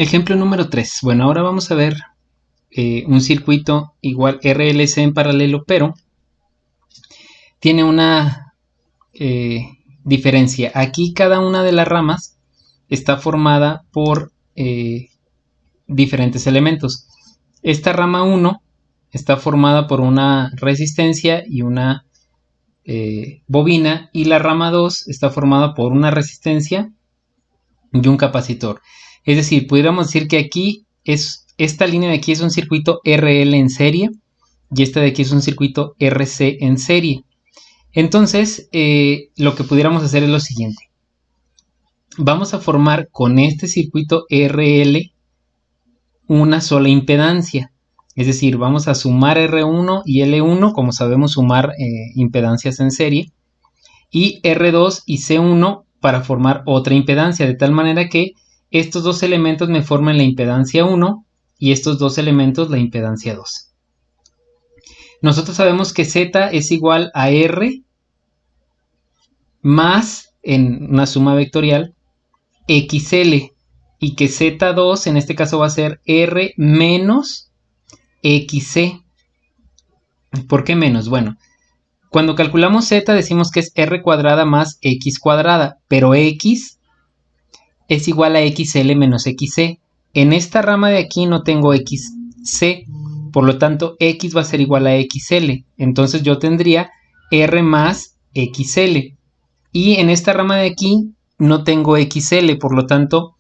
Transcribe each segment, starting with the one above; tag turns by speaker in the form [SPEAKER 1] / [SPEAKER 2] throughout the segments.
[SPEAKER 1] Ejemplo número 3. Bueno, ahora vamos a ver un circuito igual RLC en paralelo, pero tiene una diferencia. Aquí cada una de las ramas está formada por diferentes elementos. Esta rama 1 está formada por una resistencia y una bobina, y la rama 2 está formada por una resistencia y un capacitor. Es decir, pudiéramos decir que aquí esta línea de aquí es un circuito RL en serie y esta de aquí es un circuito RC en serie. Entonces, lo que pudiéramos hacer es lo siguiente. Vamos a formar con este circuito RL una sola impedancia. Es decir, vamos a sumar R1 y L1, como sabemos sumar impedancias en serie, y R2 y C1 para formar otra impedancia, de tal manera que estos dos elementos me formen la impedancia 1 y estos dos elementos la impedancia 2. Nosotros sabemos que Z es igual a R más, en una suma vectorial, XL, y que Z2 en este caso va a ser R menos XC. ¿Por qué menos? Bueno, cuando calculamos Z decimos que es R cuadrada más X cuadrada, pero X es igual a XL menos XC. En esta rama de aquí no tengo XC, por lo tanto X va a ser igual a XL. Entonces yo tendría R más XL. Y en esta rama de aquí no tengo XL, por lo tanto,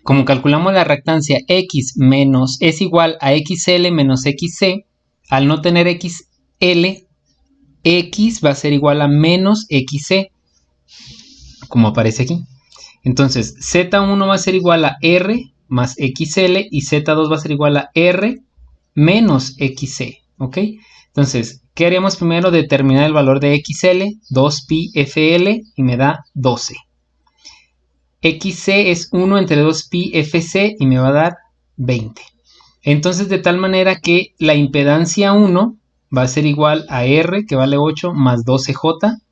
[SPEAKER 1] como calculamos la reactancia X menos es igual a XL menos XC, al no tener XL, X va a ser igual a menos XC, como aparece aquí. Entonces, Z1 va a ser igual a R más XL y Z2 va a ser igual a R menos XC, ¿ok? Entonces, ¿qué haríamos primero? Determinar el valor de XL, 2pi FL, y me da 12. XC es 1 entre 2pi FC y me va a dar 20. Entonces, de tal manera que la impedancia 1 va a ser igual a R, que vale 8, más 12J,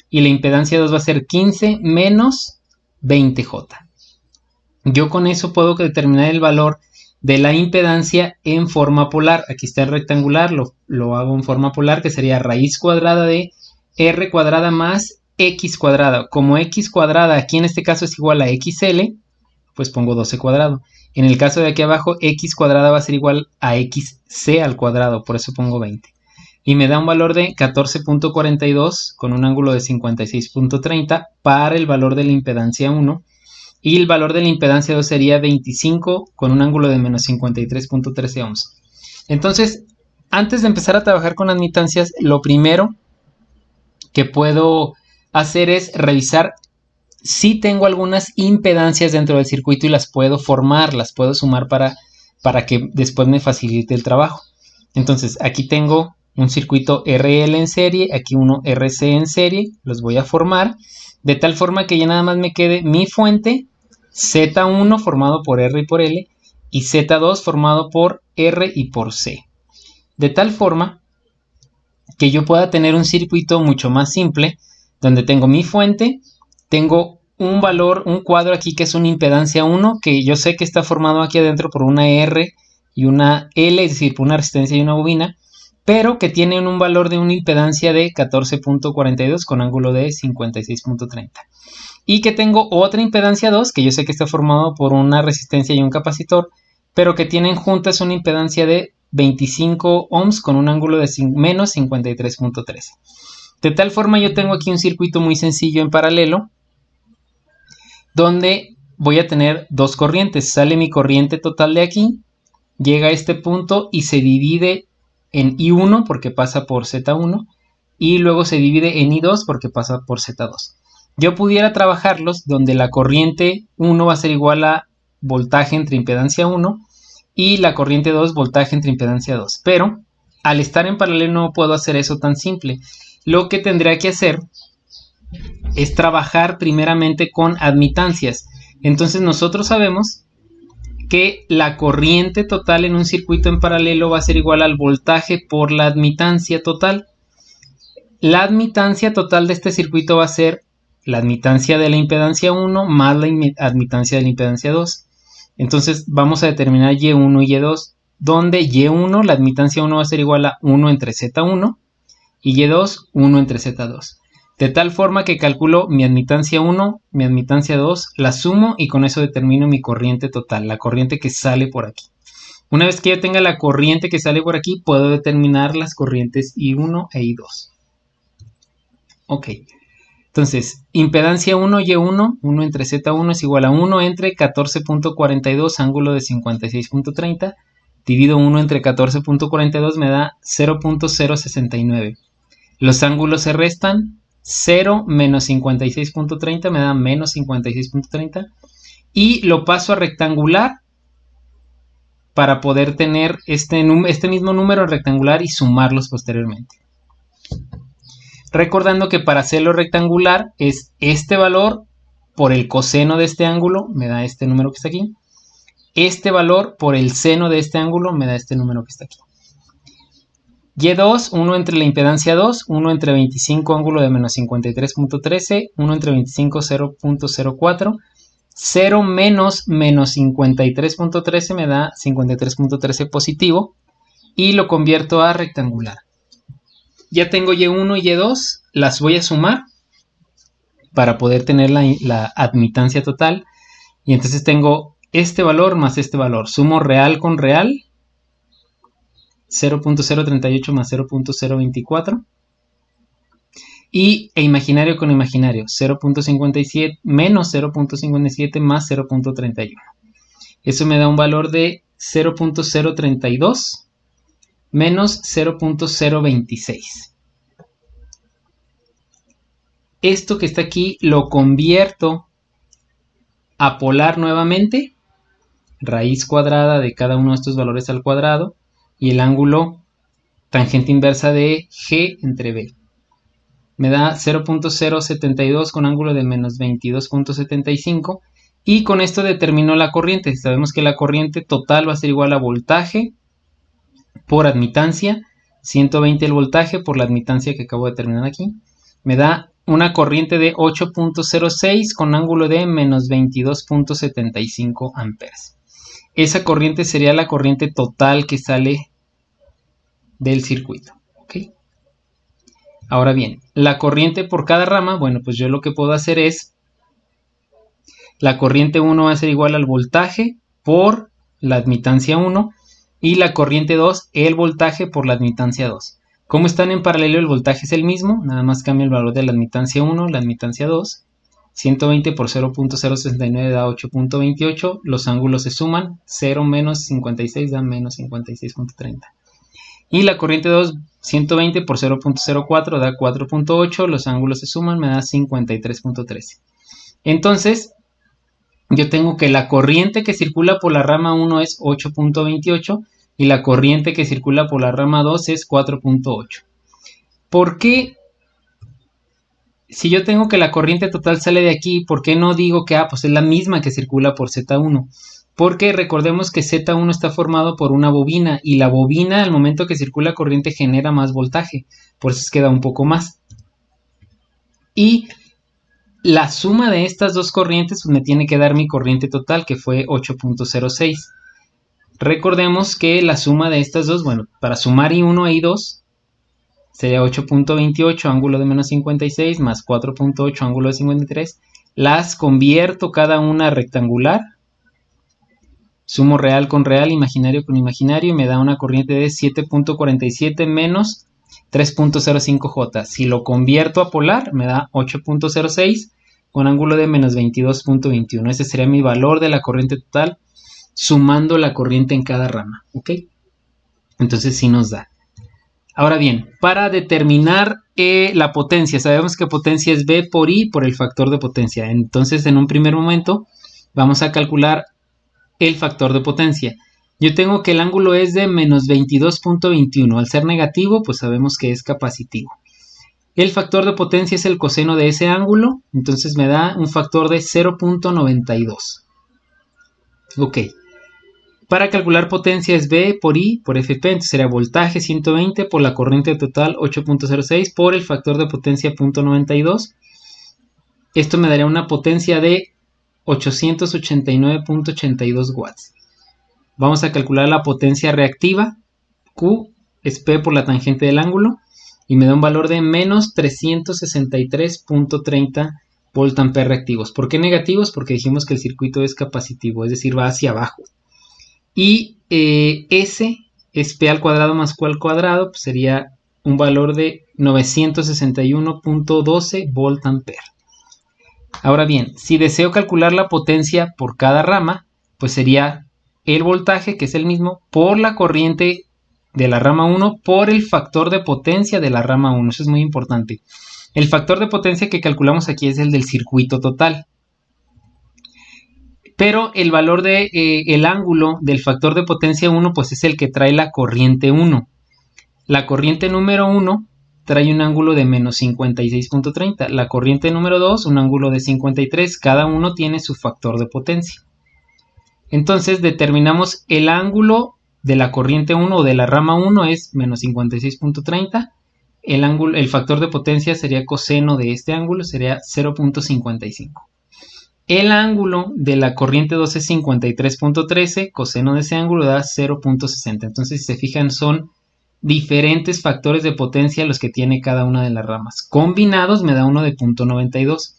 [SPEAKER 1] y la impedancia 2 va a ser 15 menos 20J. Yo con eso puedo determinar el valor de la impedancia en forma polar. Aquí está el rectangular, lo hago en forma polar, que sería raíz cuadrada de R cuadrada más X cuadrada. Como X cuadrada aquí en este caso es igual a XL, pues pongo 12 cuadrado. En el caso de aquí abajo, X cuadrada va a ser igual a XC al cuadrado, por eso pongo 20. Y me da un valor de 14.42 con un ángulo de 56.30 para el valor de la impedancia 1. Y el valor de la impedancia 2 sería 25 con un ángulo de menos 53.13 ohms. Entonces, antes de empezar a trabajar con admitancias, lo primero que puedo hacer es revisar si tengo algunas impedancias dentro del circuito y las puedo formar, las puedo sumar para que después me facilite el trabajo. Entonces, aquí tengo un circuito RL en serie, aquí uno RC en serie, los voy a formar de tal forma que ya nada más me quede mi fuente Z1 formado por R y por L y Z2 formado por R y por C. De tal forma que yo pueda tener un circuito mucho más simple donde tengo mi fuente, tengo un valor, un cuadro aquí que es una impedancia 1 que yo sé que está formado aquí adentro por una R y una L, es decir, por una resistencia y una bobina, pero que tienen un valor de una impedancia de 14.42 con ángulo de 56.30. Y que tengo otra impedancia 2, que yo sé que está formado por una resistencia y un capacitor, pero que tienen juntas una impedancia de 25 ohms con un ángulo de menos 53.13. De tal forma yo tengo aquí un circuito muy sencillo en paralelo, donde voy a tener dos corrientes. Sale mi corriente total de aquí, llega a este punto y se divide en I1 porque pasa por Z1 y luego se divide en I2 porque pasa por Z2. Yo pudiera trabajarlos donde la corriente 1 va a ser igual a voltaje entre impedancia 1 y la corriente 2 voltaje entre impedancia 2, pero al estar en paralelo no puedo hacer eso tan simple. Lo que tendría que hacer es trabajar primeramente con admitancias. Entonces nosotros sabemos que la corriente total en un circuito en paralelo va a ser igual al voltaje por la admitancia total. La admitancia total de este circuito va a ser la admitancia de la impedancia 1 más la admitancia de la impedancia 2. Entonces vamos a determinar Y1 y Y2, donde Y1, la admitancia 1 va a ser igual a 1 entre Z1 y Y2, 1 entre Z2. De tal forma que calculo mi admitancia 1, mi admitancia 2, la sumo y con eso determino mi corriente total, la corriente que sale por aquí. Una vez que yo tenga la corriente que sale por aquí, puedo determinar las corrientes I1 e I2. Ok. Entonces, impedancia 1, Y1, 1 entre Z1 es igual a 1 entre 14.42 ángulo de 56.30. Divido 1 entre 14.42 me da 0.069. Los ángulos se restan. 0 menos 56.30 me da menos 56.30. Y lo paso a rectangular para poder tener este mismo número rectangular y sumarlos posteriormente. Recordando que para hacerlo rectangular es este valor por el coseno de este ángulo, me da este número que está aquí. Este valor por el seno de este ángulo me da este número que está aquí. Y2, 1 entre la impedancia 2, 1 entre 25 ángulo de menos 53.13, 1 entre 25, 0.04. 0 menos 53.13 me da 53.13 positivo y lo convierto a rectangular. Ya tengo Y1 y Y2, las voy a sumar para poder tener la admitancia total. Y entonces tengo este valor más este valor. Sumo real con real. 0.038 más 0.024. E imaginario con imaginario. 0.57 menos 0.57 más 0.31. Eso me da un valor de 0.032 menos 0.026. Esto que está aquí lo convierto a polar nuevamente, raíz cuadrada de cada uno de estos valores al cuadrado y el ángulo tangente inversa de G entre B. Me da 0.072 con ángulo de menos 22.75 y con esto determino la corriente. Sabemos que la corriente total va a ser igual a voltaje por admitancia, 120 el voltaje por la admitancia que acabo de determinar aquí. Me da una corriente de 8.06 con ángulo de menos 22.75 amperes. Esa corriente sería la corriente total que sale del circuito. ¿Okay? Ahora bien, la corriente por cada rama, bueno, pues yo lo que puedo hacer es, la corriente 1 va a ser igual al voltaje por la admitancia 1 y la corriente 2, el voltaje por la admitancia 2. Como están en paralelo, el voltaje es el mismo, nada más cambia el valor de la admitancia 1, la admitancia 2. 120 por 0.069 da 8.28, los ángulos se suman, 0 menos 56 da menos 56.30. Y la corriente 2, 120 por 0.04 da 4.8, los ángulos se suman, me da 53.13. Entonces, yo tengo que la corriente que circula por la rama 1 es 8.28 y la corriente que circula por la rama 2 es 4.8. ¿Por qué? Si yo tengo que la corriente total sale de aquí, ¿por qué no digo que pues es la misma que circula por Z1? Porque recordemos que Z1 está formado por una bobina y la bobina al momento que circula corriente genera más voltaje, por eso queda un poco más. Y la suma de estas dos corrientes pues me tiene que dar mi corriente total, que fue 8.06. Recordemos que la suma de estas dos, bueno, para sumar I1 e I2 sería 8.28 ángulo de menos 56 más 4.8 ángulo de 53. Las convierto cada una a rectangular. Sumo real con real, imaginario con imaginario y me da una corriente de 7.47 menos 3.05J. Si lo convierto a polar, me da 8.06 con ángulo de menos 22.21. Ese sería mi valor de la corriente total, sumando la corriente en cada rama. ¿Ok? Entonces sí nos da. Ahora bien, para determinar la potencia, sabemos que potencia es B por I por el factor de potencia. Entonces, en un primer momento, vamos a calcular el factor de potencia. Yo tengo que el ángulo es de menos 22.21. Al ser negativo, pues sabemos que es capacitivo. El factor de potencia es el coseno de ese ángulo, entonces me da un factor de 0.92. Ok. Para calcular potencia es B por I por FP, entonces sería voltaje 120 por la corriente total 8.06 por el factor de potencia 0.92. Esto me daría una potencia de 889.82 watts. Vamos a calcular la potencia reactiva. Q es P por la tangente del ángulo. Y me da un valor de menos 363.30 voltampere reactivos. ¿Por qué negativos? Porque dijimos que el circuito es capacitivo, es decir, va hacia abajo. Y S es P al cuadrado más Q al cuadrado, pues sería un valor de 961.12 voltampere. Ahora bien, si deseo calcular la potencia por cada rama, pues sería el voltaje, que es el mismo, por la corriente de la rama 1 por el factor de potencia de la rama 1. Eso es muy importante. El factor de potencia que calculamos aquí es el del circuito total. Pero el valor de el ángulo del factor de potencia 1 pues es el que trae la corriente 1. La corriente número 1 trae un ángulo de menos 56.30. La corriente número 2 un ángulo de 53. Cada uno tiene su factor de potencia. Entonces determinamos el ángulo de la corriente 1 o de la rama 1 es menos 56.30. El factor de potencia sería coseno de este ángulo, sería 0.55. El ángulo de la corriente 2 es 53.13, coseno de ese ángulo da 0.60. Entonces, si se fijan, son diferentes factores de potencia los que tiene cada una de las ramas. Combinados me da uno de 0.92.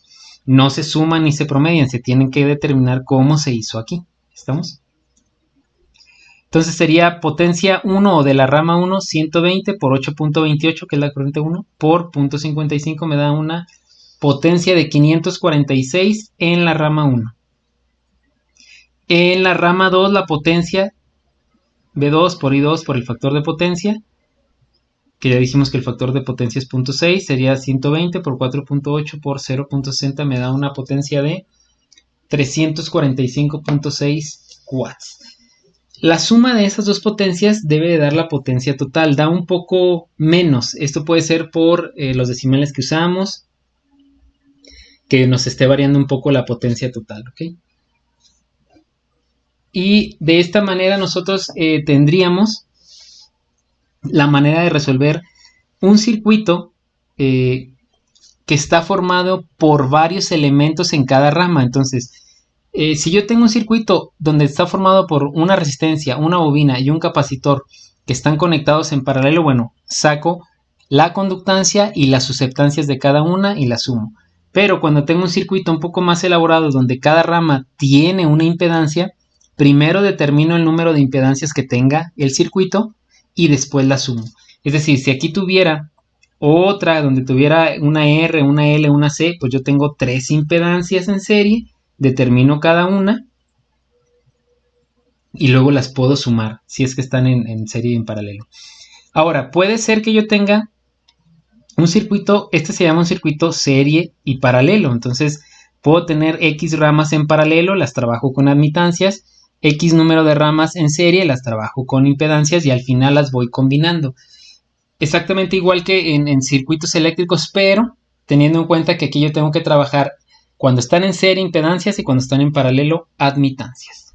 [SPEAKER 1] No se suman ni se promedian, se tienen que determinar cómo se hizo aquí. ¿Estamos? Entonces sería potencia 1 o de la rama 1, 120 por 8.28, que es la corriente 1, por 0.55 me da una potencia de 546 en la rama 1. En la rama 2 la potencia V2 por I2 por el factor de potencia, que ya dijimos que el factor de potencia es 0.6, sería 120 por 4.8 por 0.60 me da una potencia de 345.6 watts. La suma de esas dos potencias debe de dar la potencia total, da un poco menos. Esto puede ser por los decimales que usamos, que nos esté variando un poco la potencia total, ¿ok? Y de esta manera nosotros tendríamos la manera de resolver un circuito que está formado por varios elementos en cada rama. Entonces, si yo tengo un circuito donde está formado por una resistencia, una bobina y un capacitor que están conectados en paralelo, bueno, saco la conductancia y las susceptancias de cada una y las sumo. Pero cuando tengo un circuito un poco más elaborado donde cada rama tiene una impedancia, primero determino el número de impedancias que tenga el circuito y después la sumo. Es decir, si aquí tuviera otra donde tuviera una R, una L, una C, pues yo tengo 3 impedancias en serie, determino cada una y luego las puedo sumar si es que están en serie y en paralelo. Ahora, puede ser que yo tenga un circuito, este se llama un circuito serie y paralelo. Entonces, puedo tener X ramas en paralelo, las trabajo con admitancias, X número de ramas en serie, las trabajo con impedancias y al final las voy combinando. Exactamente igual que en circuitos eléctricos, pero teniendo en cuenta que aquí yo tengo que trabajar cuando están en serie impedancias y cuando están en paralelo admitancias.